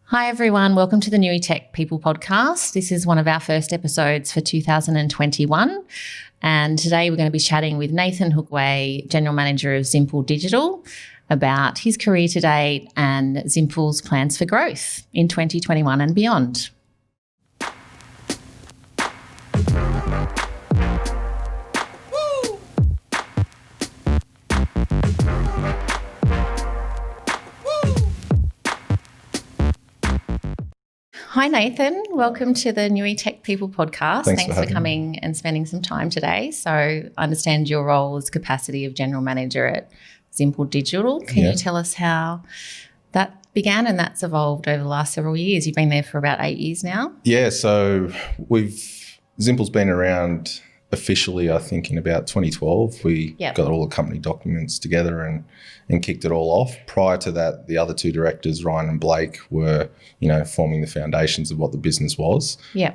Hi everyone, welcome to the NTP People Podcast. This is one of our first episodes for 2021, and today we're going to be chatting with Nathan Hookway, General Manager of Zimple Digital, about his career to date and Zimple's plans for growth in 2021 and beyond. Hi Nathan, welcome to the NTP People Podcast. Thanks for coming and spending some time today. So I understand your role as capacity of General Manager at Zimple Digital. Can you tell us how that began and that's evolved over the last several years? You've been there for about 8 years now. Yeah, so Zimple's been around officially, I think, in about 2012. We got all the company documents together and kicked it all off. Prior to that, the other two directors, Ryan and Blake, were, forming the foundations of what the business was. Yeah.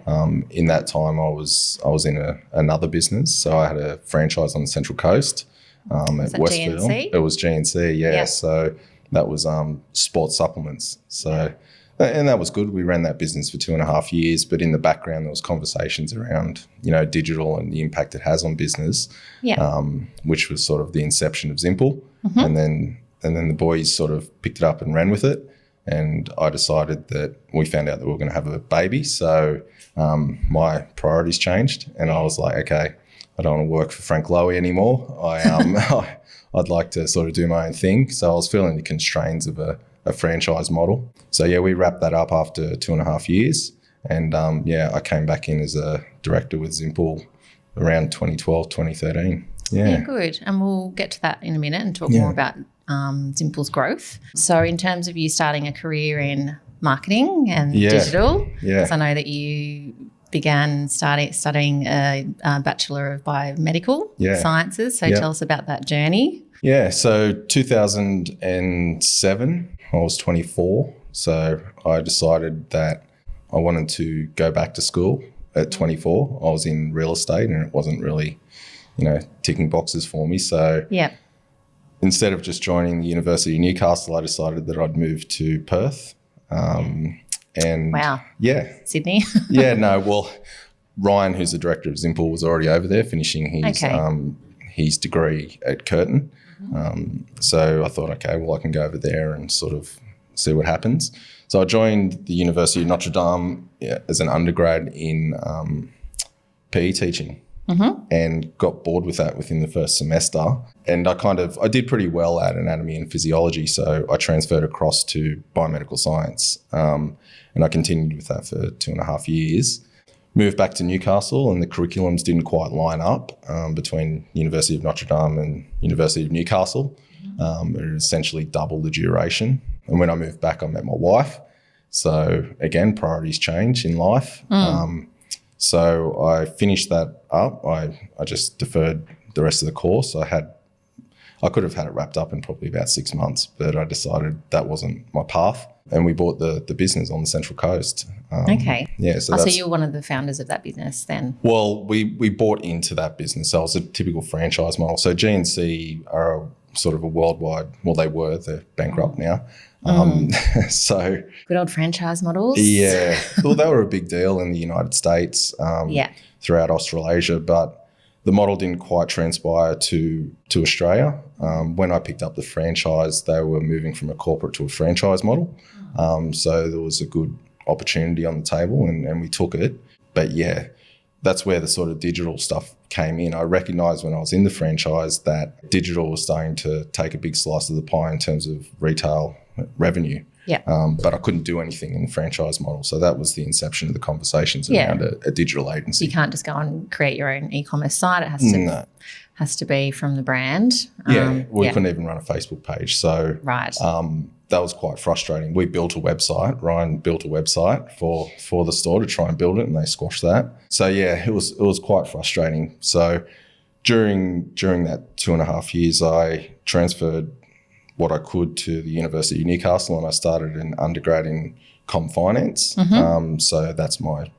In that time, I was in another business, so I had a franchise on the Central Coast at Westville. GNC? It was GNC, yeah. So that was sports supplements. So. And that was good. We ran that business for 2.5 years, but in the background there was conversations around, digital and the impact it has on business, which was sort of the inception of Zimple. Mm-hmm. And then the boys sort of picked it up and ran with it. And I decided that we found out that we were going to have a baby. So my priorities changed and I was like, okay, I don't want to work for Frank Lowy anymore. I'd like to sort of do my own thing. So I was feeling the constraints of a franchise model. So, we wrapped that up after 2.5 years. And, I came back in as a director with Zimple around 2012, 2013. Yeah, good. And we'll get to that in a minute and talk more about Zimple's growth. So in terms of you starting a career in marketing and digital, because I know that you began studying a Bachelor of Biomedical Sciences. So tell us about that journey. Yeah, so 2007, I was 24. So I decided that I wanted to go back to school at 24. I was in real estate and it wasn't really, ticking boxes for me. So instead of just joining the University of Newcastle, I decided that I'd move to Perth. Sydney. Ryan, who's the director of Zimple, was already over there finishing his degree at Curtin. So I thought, okay, well, I can go over there and sort of see what happens. So I joined the University of Notre Dame as an undergrad in PE teaching and got bored with that within the first semester. And I did pretty well at anatomy and physiology, so I transferred across to biomedical science and I continued with that for 2.5 years. Moved back to Newcastle and the curriculums didn't quite line up between University of Notre Dame and University of Newcastle. It essentially doubled the duration. And when I moved back, I met my wife. So again, priorities change in life. So I finished that up. I just deferred the rest of the course. I could have had it wrapped up in probably about 6 months, but I decided that wasn't my path. And we bought the business on the Central Coast. So you're one of the founders of that business then? Well, we bought into that business. So it was a typical franchise model. So GNC are sort of a worldwide, they're bankrupt now. So good old franchise models. Yeah. Well, they were a big deal in the United States, throughout Australasia, but the model didn't quite transpire to Australia. When I picked up the franchise, they were moving from a corporate to a franchise model. So there was a good opportunity on the table and we took it. But that's where the sort of digital stuff came in. I recognised when I was in the franchise that digital was starting to take a big slice of the pie in terms of retail revenue. But I couldn't do anything in the franchise model. So that was the inception of the conversations around a digital agency. You can't just go and create your own e-commerce site. It has to be from the brand. We couldn't even run a Facebook page. So that was quite frustrating. We built a website. Ryan built a website for the store to try and build it, and they squashed that. So it was quite frustrating. So during that 2.5 years, I transferred what I could to the University of Newcastle, and I started an undergrad in comm finance. So that's my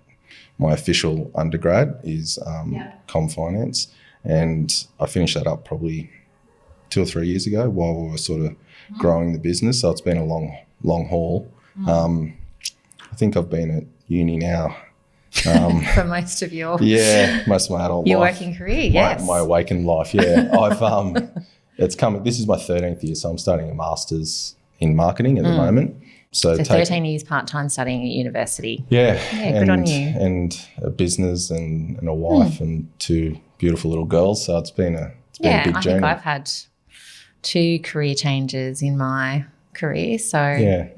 official undergrad is comm finance, and I finished that up probably 2 or 3 years ago while we were sort of growing the business. So it's been a long haul. think I've been at uni now. For most of your most of my adult your life. Working career, yes. My awakened life, yeah. It's coming. This is my 13th year, so I'm studying a master's in marketing at the moment. So 13 years part-time studying at university. Yeah, good on you. And a business and a wife and 2 beautiful little girls. So it's been a big journey. I think I've had 2 career changes in my career. So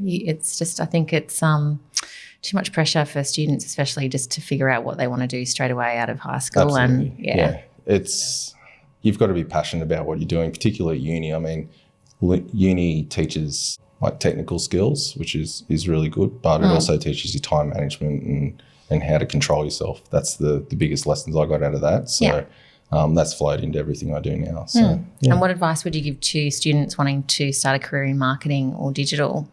it's just, I think it's too much pressure for students, especially just to figure out what they want to do straight away out of high school. Absolutely. And you've got to be passionate about what you're doing, particularly at uni. I mean, uni teaches like technical skills, which is really good, but it also teaches you time management and how to control yourself. That's the biggest lessons I got out of that. So that's flowed into everything I do now. So, And what advice would you give to students wanting to start a career in marketing or digital?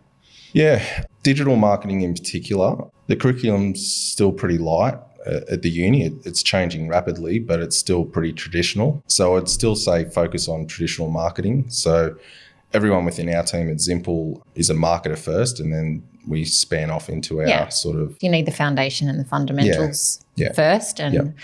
Yeah, digital marketing in particular. The curriculum's still pretty light at the uni. It's changing rapidly, but it's still pretty traditional. So I'd still say focus on traditional marketing. So everyone within our team at Zimple is a marketer first, and then we span off into our sort of... You need the foundation and the fundamentals first, and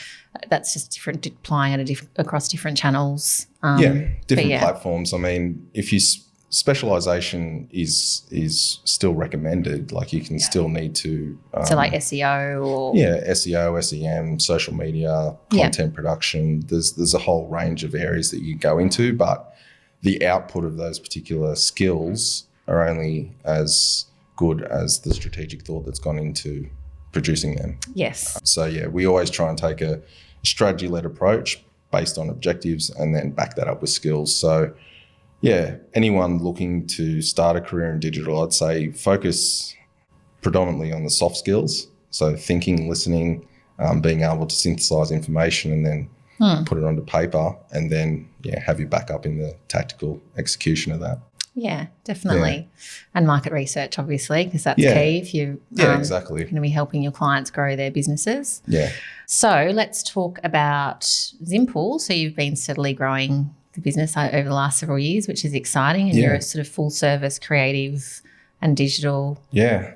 that's just different, applying it across different channels. Different platforms. I mean, if you... Specialisation is still recommended. Like you can still need to... so like SEO or... SEO, SEM, social media, content production. There's a whole range of areas that you go into, but the output of those particular skills are only as good as the strategic thought that's gone into producing them. Yes. So, we always try and take a strategy-led approach based on objectives and then back that up with skills. So, anyone looking to start a career in digital, I'd say focus predominantly on the soft skills. So thinking, listening, being able to synthesize information and then put it onto paper, and then have you back up in the tactical execution of that. Yeah, definitely. And market research, obviously, because that's key if you're exactly going to be helping your clients grow their businesses. Yeah. So let's talk about Zimple. So you've been steadily growing the business over the last several years, which is exciting, and you're a sort of full service creative and digital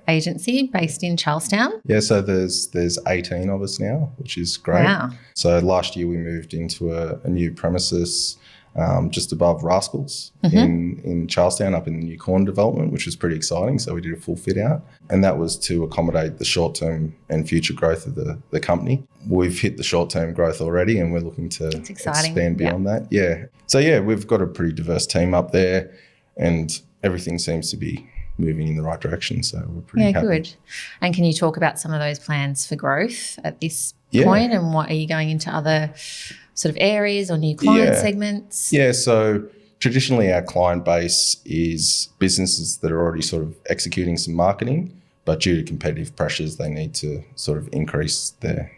agency based in Charlestown. So there's 18 of us now, which is great. Wow. So last year we moved into a new premises just above Rascals in Charlestown, up in the new corn development, which was pretty exciting. So we did a full fit out, and that was to accommodate the short-term and future growth of the company. We've hit the short-term growth already, and we're looking to expand beyond that. So we've got a pretty diverse team up there, and everything seems to be moving in the right direction. So we're pretty happy. Good. And can you talk about some of those plans for growth at this point, and what are you going into other sort of areas or new client segments? So traditionally our client base is businesses that are already sort of executing some marketing, but due to competitive pressures, they need to sort of increase their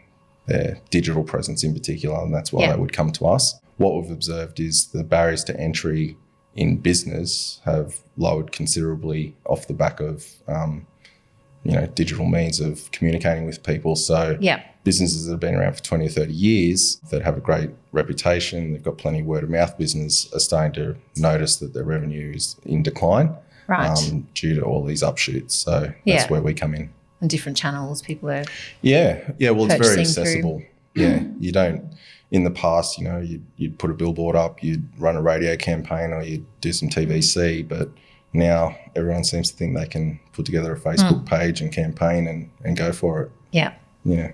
digital presence in particular, and that's why they would come to us. What we've observed is the barriers to entry in business have lowered considerably off the back of digital means of communicating with people. So businesses that have been around for 20 or 30 years that have a great reputation, they've got plenty of word of mouth business, are starting to notice that their revenue is in decline due to all these upshoots. So that's where we come in. And different channels people are well, it's very accessible. You don't... In the past, you'd put a billboard up, you'd run a radio campaign, or you'd do some TVC, but now everyone seems to think they can put together a Facebook page and campaign and go for it. Yeah.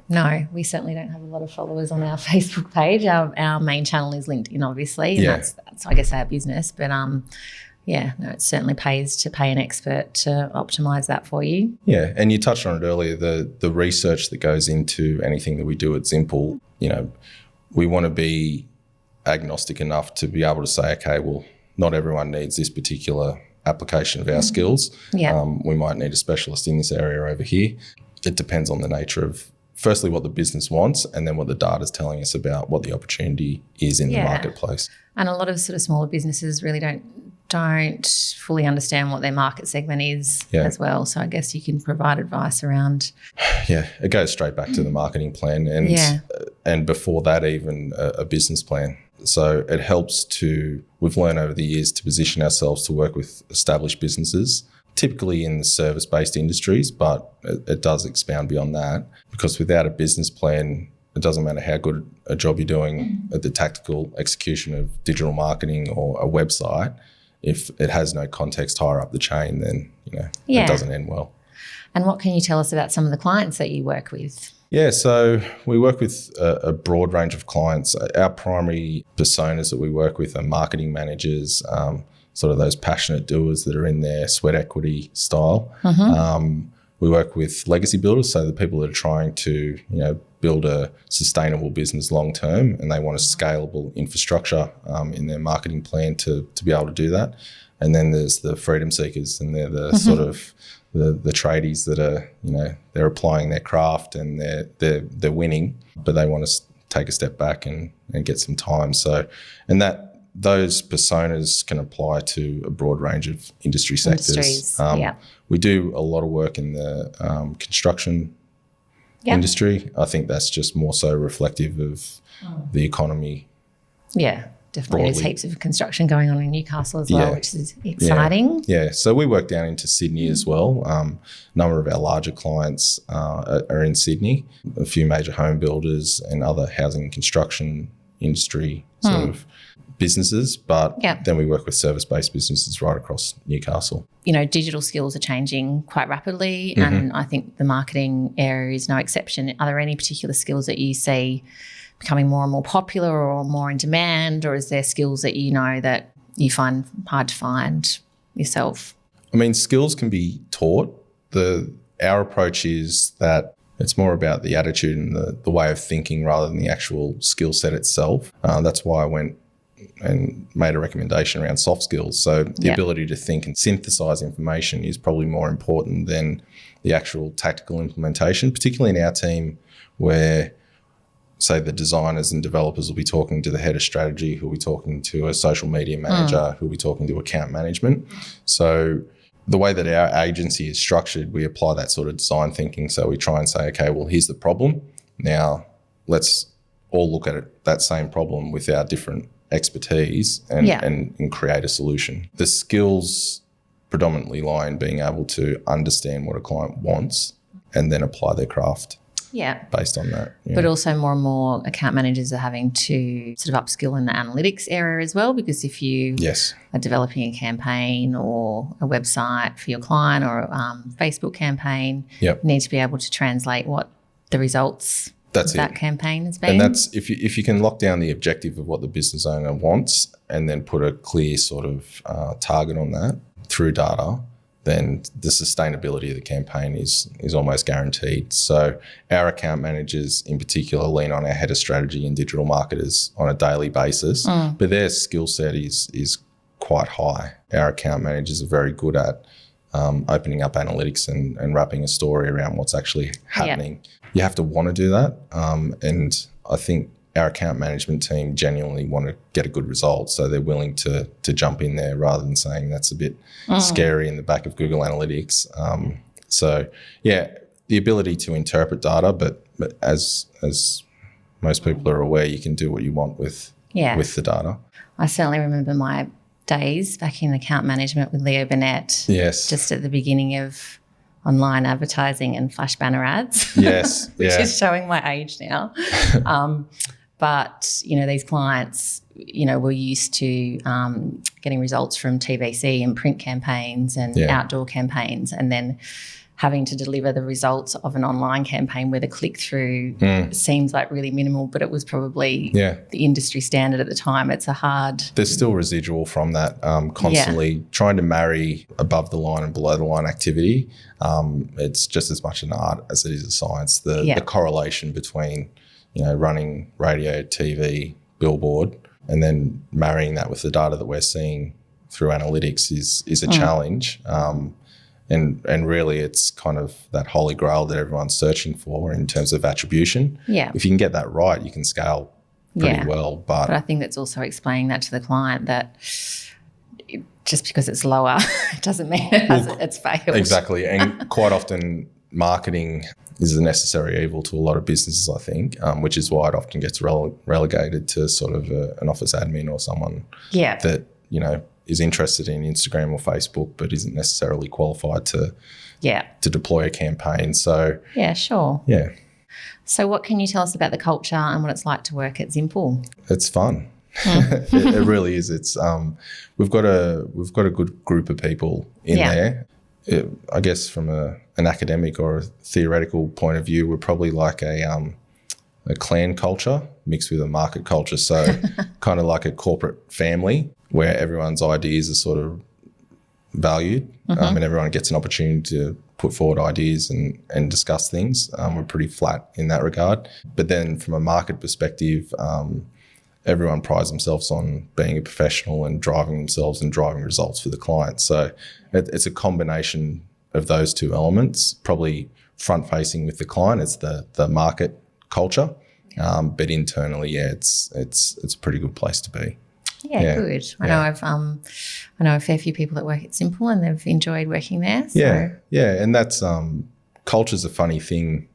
No, we certainly don't have a lot of followers on our Facebook page. Our main channel is LinkedIn, obviously, and that's I guess our business. But it certainly pays to pay an expert to optimise that for you. Yeah, and you touched on it earlier, the research that goes into anything that we do at Zimple. We want to be agnostic enough to be able to say, okay, well, not everyone needs this particular application of our skills. We might need a specialist in this area over here. It depends on the nature of, firstly, what the business wants, and then what the data is telling us about what the opportunity is in the marketplace. And a lot of sort of smaller businesses really don't fully understand what their market segment is as well. So I guess you can provide advice around. It goes straight back to the marketing plan and before that even a business plan. So it helps we've learned over the years to position ourselves to work with established businesses typically in the service-based industries, but it does expound beyond that, because without a business plan, it doesn't matter how good a job you're doing at the tactical execution of digital marketing or a website. If it has no context higher up the chain, then it doesn't end well. And what can you tell us about some of the clients that you work with? Yeah, so we work with a broad range of clients. Our primary personas that we work with are marketing managers, sort of those passionate doers that are in their sweat equity style. We work with legacy builders, so the people that are trying to build a sustainable business long term, and they want a scalable infrastructure in their marketing plan to be able to do that. And then there's the freedom seekers, and they're the sort of the tradies that are they're applying their craft and they're winning, but they want to take a step back and get some time. So, and those personas can apply to a broad range of industry sectors. We do a lot of work in the construction industry. I think that's just more so reflective of the economy. Yeah, definitely. Broadly. There's heaps of construction going on in Newcastle as well, which is exciting. Yeah, so we work down into Sydney as well. A number of our larger clients are in Sydney, a few major home builders and other housing and construction industry sort of businesses, but then we work with service-based businesses right across Newcastle. Digital skills are changing quite rapidly, and I think the marketing area is no exception. Are there any particular skills that you see becoming more and more popular or more in demand, or is there skills that that you find hard to find yourself? I mean, skills can be taught. Our approach is that it's more about the attitude and the way of thinking rather than the actual skill set itself. That's why I went and made a recommendation around soft skills. So the ability to think and synthesize information is probably more important than the actual tactical implementation, particularly in our team where, say, the designers and developers will be talking to the head of strategy, who will be talking to a social media manager, who will be talking to account management. So the way that our agency is structured, we apply that sort of design thinking. So we try and say, okay, well, here's the problem. Now let's all look at that same problem with our different expertise and create a solution. The skills predominantly lie in being able to understand what a client wants and then apply their craft based on that. But also more and more account managers are having to sort of upskill in the analytics area as well, because if you are developing a campaign or a website for your client or a Facebook campaign, you need to be able to translate what the results that campaign has been. And that's if you can lock down the objective of what the business owner wants and then put a clear sort of target on that through data, then the sustainability of the campaign is almost guaranteed. So our account managers in particular lean on our head of strategy and digital marketers on a daily basis, but their skill set is quite high. Our account managers are very good at opening up analytics and wrapping a story around what's actually happening. You have to want to do that. And I think our account management team genuinely want to get a good result, so they're willing to jump in there rather than saying that's a bit scary in the back of Google Analytics. The ability to interpret data, but as most people are aware, you can do what you want with the data. I certainly remember my days back in account management with Leo Burnett. Yes. Just at the beginning of online advertising and flash banner ads. Yes. Which is showing my age now. But, these clients, were used to getting results from TVC and print campaigns and outdoor campaigns, and then having to deliver the results of an online campaign where the click-through seems like really minimal, but it was probably the industry standard at the time. It's a hard... There's still residual from that, constantly trying to marry above the line and below the line activity. It's just as much an art as it is a science. The correlation between, running radio, TV, billboard, and then marrying that with the data that we're seeing through analytics is a challenge. And really it's kind of that holy grail that everyone's searching for in terms of attribution. Yeah. If you can get that right, you can scale pretty well. But I think that's also explaining that to the client that just because it's lower, it doesn't mean it's failed. Exactly. And quite often marketing is a necessary evil to a lot of businesses, I think, which is why it often gets relegated to sort of an office admin or someone that, is interested in Instagram or Facebook but isn't necessarily qualified to deploy a campaign. So yeah, sure. Yeah. So what can you tell us about the culture and what it's like to work at Zimple? It's fun. It really is. It's we've got a good group of people in there. I guess from an academic or a theoretical point of view, we're probably like a clan culture mixed with a market culture. So kind of like a corporate family where everyone's ideas are sort of valued and everyone gets an opportunity to put forward ideas and discuss things. We're pretty flat in that regard. But then from a market perspective, everyone prides themselves on being a professional and driving themselves and driving results for the client. So it's a combination of those two elements, probably front-facing with the client. It's the market culture, but internally, it's a pretty good place to be. Yeah, good. I know a fair few people that work at Zimple and they've enjoyed working there. So. Yeah, and that's culture's a funny thing.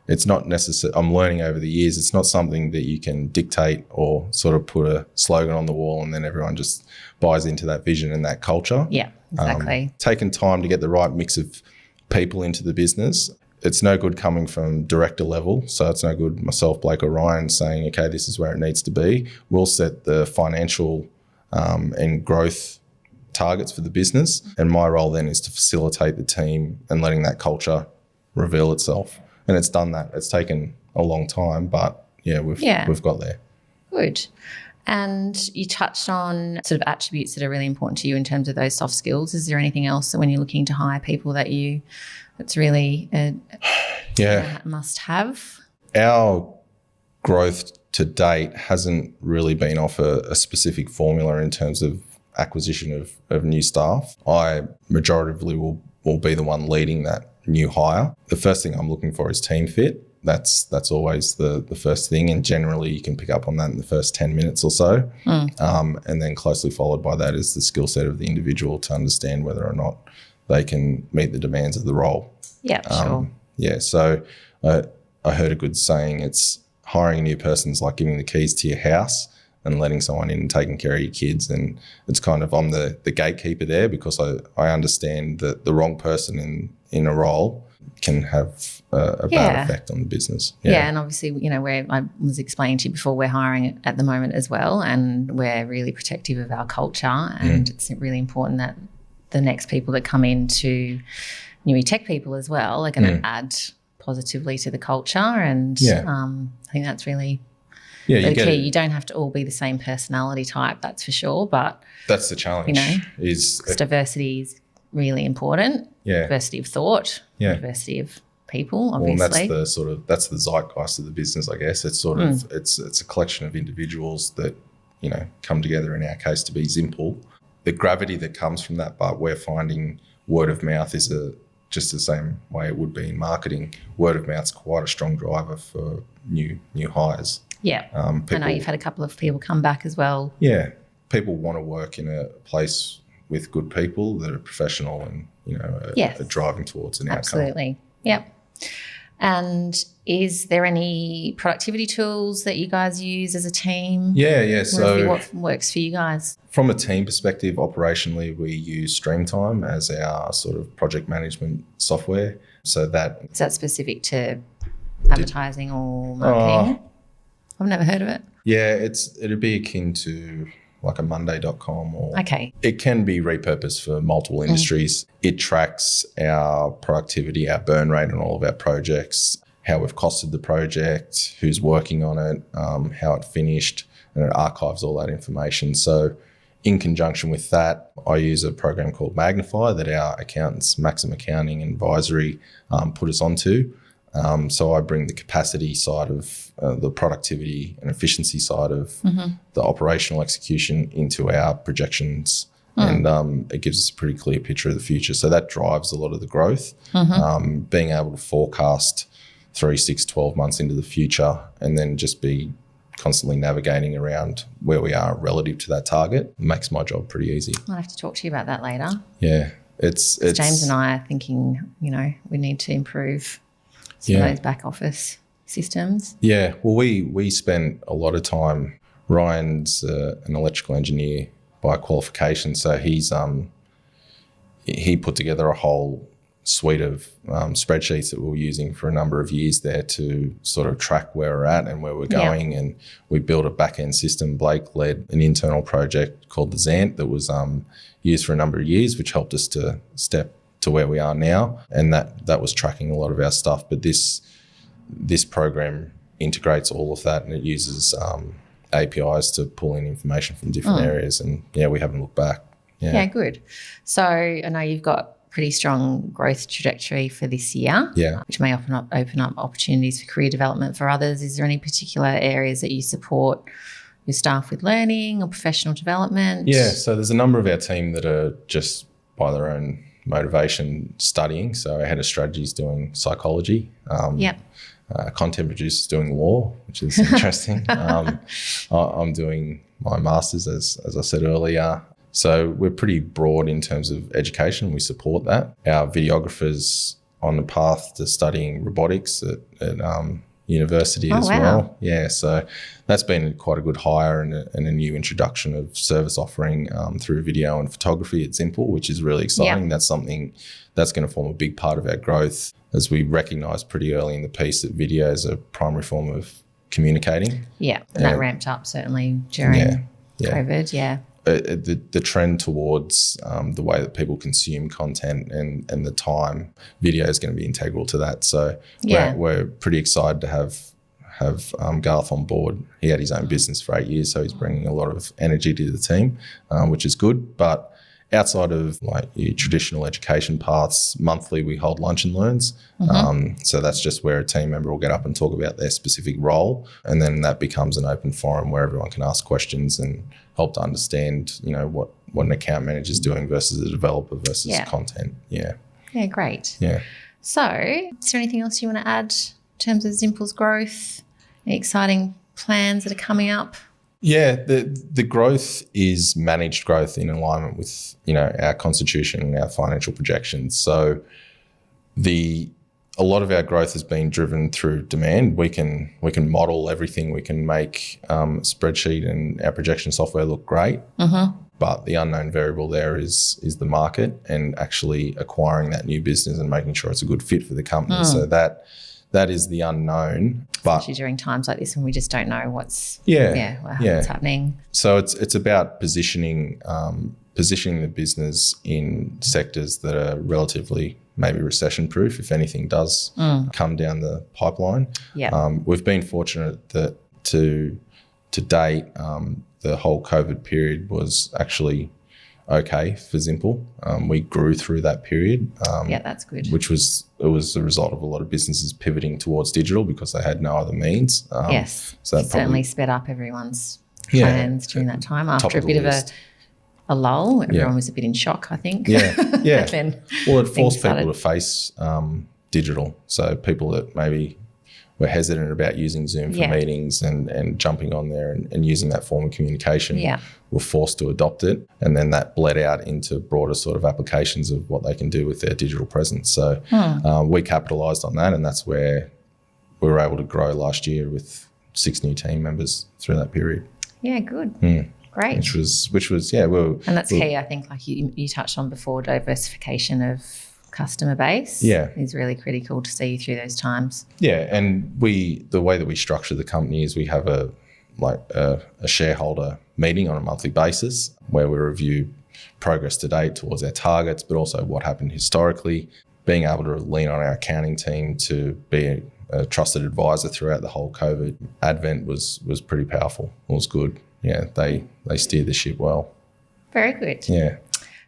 It's not necessary. I'm learning over the years. It's not something that you can dictate or sort of put a slogan on the wall and then everyone just buys into that vision and that culture. Yeah, exactly. Taking time to get the right mix of people into the business. It's no good coming from director level. So it's no good myself, Blake or Ryan saying, okay, this is where it needs to be. We'll set the financial and growth targets for the business. And my role then is to facilitate the team and letting that culture reveal itself. And it's done that. It's taken a long time, but we've got there. Good. And you touched on sort of attributes that are really important to you in terms of those soft skills. Is there anything else that when you're looking to hire people that's really a must have? Our growth to date hasn't really been off a specific formula in terms of acquisition of new staff. I majoritively will be the one leading that new hire. The first thing I'm looking for is team fit. That's always the first thing, and generally you can pick up on that in the first 10 minutes or so. And then closely followed by that is the skill set of the individual to understand whether or not they can meet the demands of the role. Yeah, sure. Yeah, so I heard a good saying, it's hiring a new person is like giving the keys to your house and letting someone in and taking care of your kids. And it's kind of, I'm the gatekeeper there because I understand that the wrong person in a role can have a bad effect on the business. Yeah, and obviously, where I was explaining to you before, we're hiring at the moment as well, and we're really protective of our culture, and it's really important that the next people that come in to new tech people as well are going to add positively to the culture, and I think that's really key. You don't have to all be the same personality type, that's for sure, but that's the challenge. Diversity is really important. Yeah. Diversity of thought, diversity of people, obviously. Well, that's the zeitgeist of the business, I guess. It's sort of it's a collection of individuals that, come together, in our case to be Zimple. The gravity that comes from that, but we're finding word of mouth is just the same way it would be in marketing. Word of mouth's quite a strong driver for new hires. Yeah. I know you've had a couple of people come back as well. Yeah. People want to work in a place with good people that are professional and, are driving towards an outcome. Absolutely. Yep. And is there any productivity tools that you guys use as a team? Yeah. So what works for you guys? From a team perspective, operationally, we use Streamtime as our sort of project management software. So that... Is that specific to advertising or marketing? I've never heard of it. Yeah, it'd be akin to like a Monday.com or... Okay. It can be repurposed for multiple industries. It tracks our productivity, our burn rate on all of our projects, how we've costed the project, who's working on it, how it finished, and it archives all that information. So in conjunction with that, I use a program called Magnify that our accountants, Maxim Accounting and Advisory, put us onto. So I bring the capacity side of the productivity and efficiency side of the operational execution into our projections, and it gives us a pretty clear picture of the future. So that drives a lot of the growth, being able to forecast 3, 6, 12 months into the future and then just be constantly navigating around where we are relative to that target makes my job pretty easy. I'll have to talk to you about that later. Yeah. It's James and I are thinking, we need to improve some of those back office systems. Yeah, well, we spent a lot of time. Ryan's an electrical engineer qualification. So he put together a whole suite of spreadsheets that we were using for a number of years there to sort of track where we're at and where we're going. And we built a back-end system. Blake led an internal project called the Zant that was used for a number of years, which helped us to step to where we are now. And that was tracking a lot of our stuff. But this program integrates all of that, and it uses APIs to pull in information from different areas. And, we haven't looked back. Yeah, good. So I know you've got pretty strong growth trajectory for this year, which may open up opportunities for career development for others. Is there any particular areas that you support your staff with learning or professional development? Yeah, so there's a number of our team that are just by their own motivation studying. So our head of strategy is doing psychology. Content producer's doing law, which is interesting. I'm doing my master's, as I said earlier. So we're pretty broad in terms of education. We support that. Our videographer's on the path to studying robotics at university as well. Yeah, so that's been quite a good hire and a new introduction of service offering through video and photography at Zimple, which is really exciting. That's something that's going to form a big part of our growth, as we recognised pretty early in the piece that video is a primary form of communicating. Yeah, and that ramped up certainly during COVID, the trend towards the way that people consume content and the time, video is going to be integral to that. So we're pretty excited to have Garth on board. He had his own business for 8 years, so he's bringing a lot of energy to the team, which is good. But outside of like your traditional education paths, monthly we hold lunch and learns. So that's just where a team member will get up and talk about their specific role, and then that becomes an open forum where everyone can ask questions and help to understand, what an account manager is doing versus a developer versus content. Yeah, great. Yeah. So is there anything else you want to add in terms of Zimple's growth? Any exciting plans that are coming up? Yeah, the growth is managed growth in alignment with, our constitution and our financial projections. So a lot of our growth has been driven through demand. We can model everything. We can make a spreadsheet and our projection software look great. But the unknown variable there is the market and actually acquiring that new business and making sure it's a good fit for the company. So that is the unknown. But especially during times like this when we just don't know what's happening. So it's about positioning the business in sectors that are relatively maybe recession proof if anything does come down the pipeline. We've been fortunate that to date the whole COVID period was actually okay for Zimple. We grew through that period. That's good. It was a result of a lot of businesses pivoting towards digital because they had no other means. So that certainly sped up everyone's plans during that time after a bit of a lull. Everyone was a bit in shock, I think. Then it forced people to face digital. So people that maybe were hesitant about using Zoom for meetings and jumping on there and using that form of communication were forced to adopt it. And then that bled out into broader sort of applications of what they can do with their digital presence. So we capitalised on that, and that's where we were able to grow last year with 6 new team members through that period. Yeah, good. Great. Which was and that's key, I think, like you touched on before, diversification of customer base is really critical to see you through those times. Yeah, and the way that we structure the company is we have a shareholder meeting on a monthly basis where we review progress to date towards our targets, but also what happened historically. Being able to lean on our accounting team to be a trusted advisor throughout the whole COVID advent was pretty powerful. It was good. Yeah, they steered the ship well. Very good. Yeah.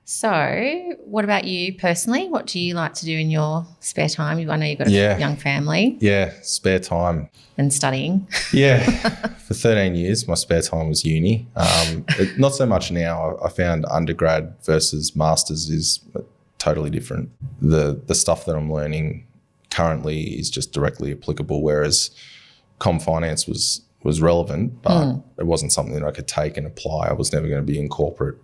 So what about you personally? What do you like to do in your spare time? I know you've got a young family. Yeah, spare time. And studying. Yeah, for 13 years, my spare time was uni. Not so much now. I found undergrad versus masters is totally different. The stuff that I'm learning currently is just directly applicable, whereas comm finance was relevant, but it wasn't something that I could take and apply. I was never going to be in corporate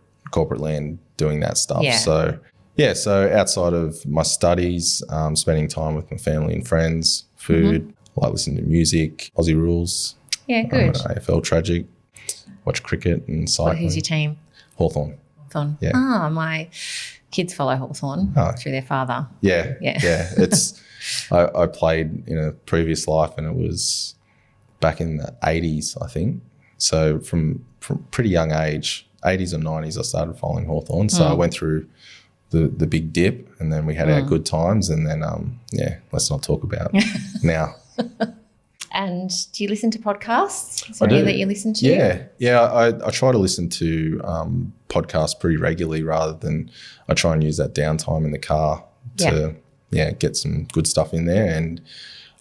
land doing that stuff. So outside of my studies, spending time with my family and friends, food, I like listening to music, Aussie rules. Yeah, good. AFL tragic, watch cricket and cycling. Who's your team? Hawthorn. Hawthorn. Yeah. My kids follow Hawthorn through their father. Yeah. It's I played in a previous life, and it was back in the 80s, I think. So from pretty young age, 80s or 90s, I started following Hawthorn. So I went through the big dip, and then we had our good times, and then let's not talk about now. And do you listen to podcasts? Is there any that you listen to? Yeah. I try to listen to podcasts pretty regularly, rather than I try and use that downtime in the car to get some good stuff in there. And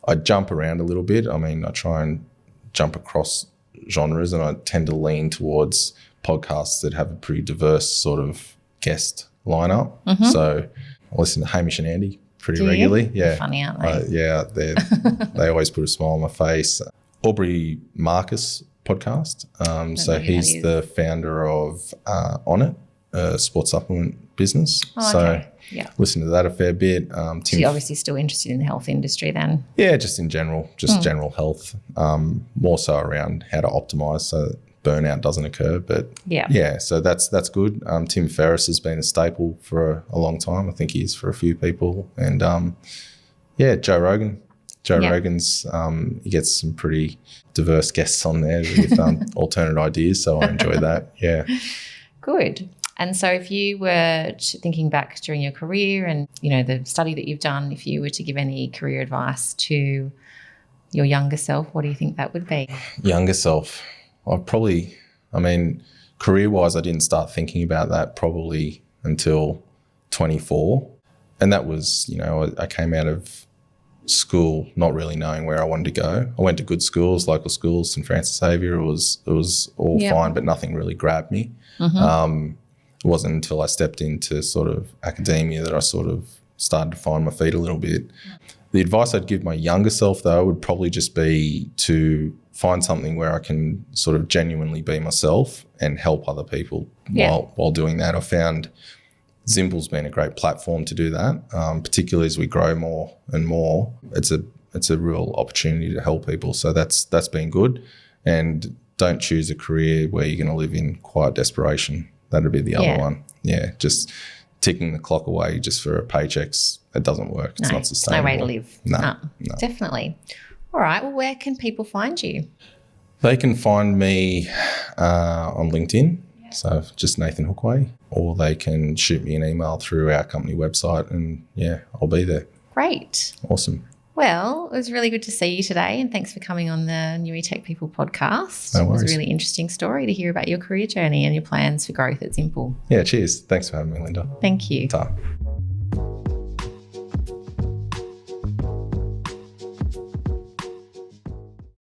I jump around a little bit. I mean, I try and jump across genres, and I tend to lean towards podcasts that have a pretty diverse sort of guest lineup. So I listen to Hamish and Andy pretty regularly. Yeah. Funny, aren't they? They always put a smile on my face. Aubrey Marcus podcast. So he's the founder of On It, a sports supplement business. Listen to that a fair bit. So you're obviously still interested in the health industry then? Yeah, just in general, general health, more so around how to optimise so that burnout doesn't occur. But so that's good. Tim Ferriss has been a staple for a long time. I think he is for a few people. And Joe Rogan. Rogan's he gets some pretty diverse guests on there with alternate ideas, so I enjoy that. Yeah. Good. And so if you were thinking back during your career and, the study that you've done, if you were to give any career advice to your younger self, what do you think that would be? Younger self, career-wise, I didn't start thinking about that probably until 24. And that was, I came out of school not really knowing where I wanted to go. I went to good schools, local schools, St Francis Xavier. It was all fine, but nothing really grabbed me. It wasn't until I stepped into sort of academia that I sort of started to find my feet a little bit. The advice I'd give my younger self, though, would probably just be to find something where I can sort of genuinely be myself and help other people while doing that. I found Zimple's been a great platform to do that, particularly as we grow more and more. It's a real opportunity to help people. So that's been good. And don't choose a career where you're going to live in quiet desperation. That'd be the other one. Yeah, just ticking the clock away just for paychecks, it doesn't work. It's not sustainable. No way to live. No. Definitely. All right. Well, where can people find you? They can find me on LinkedIn, so just Nathan Hookway, or they can shoot me an email through our company website, and I'll be there. Great. Awesome. Well, it was really good to see you today, and thanks for coming on the New Tech People podcast. No worries. It was a really interesting story to hear about your career journey and your plans for growth at Zimple. Yeah, cheers. Thanks for having me, Linda. Thank you. Ta.